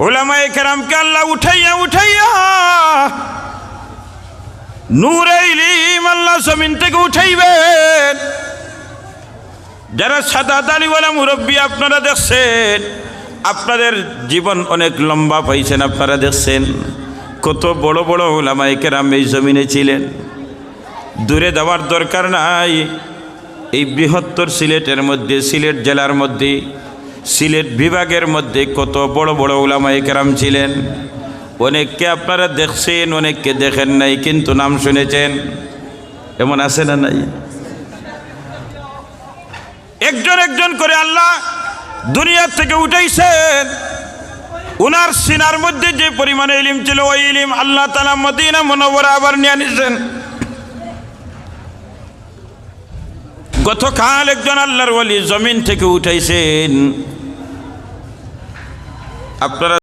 উলামায়ে কেরামকে আল্লাহ উঠাইয়া উঠাইয়া নূরে ইলম আল্লাহ জমিন থেকে উঠাইবেন। যারা সাদাত আলীওয়ালা মুরব্বী আপনারা দেখছেন, আপনাদের জীবন অনেক লম্বা পাইছেন, আপনারা দেখছেন কত বড় বড় উলামায়ে কেরাম এই জমিনে ছিলেন। দূরে যাওয়ার দরকার নাই, এই বৃহত্তর সিলেটের মধ্যে, সিলেট জেলার মধ্যে, সিলেট বিভাগের মধ্যে কত বড় বড় উলামায়ে কেরাম ছিলেন। অনেককে আপনারা দেখছেন, অনেককে দেখেন নাই, কিন্তু নাম শুনেছেন। এমন আছে না নাই? একজন একজন করে আল্লাহ দুনিয়া থেকে উঠাইছেন। উনার সিনার মধ্যে যে পরিমাণে ইলম ছিল, ওই ইলম আল্লাহ তাআলা মদিনা মুনাওয়ারা আবার নিয়ে নিছেন। গতকাল একজন আল্লাহর ওয়ালি জমিন থেকে উঠাইছেন। আপনারা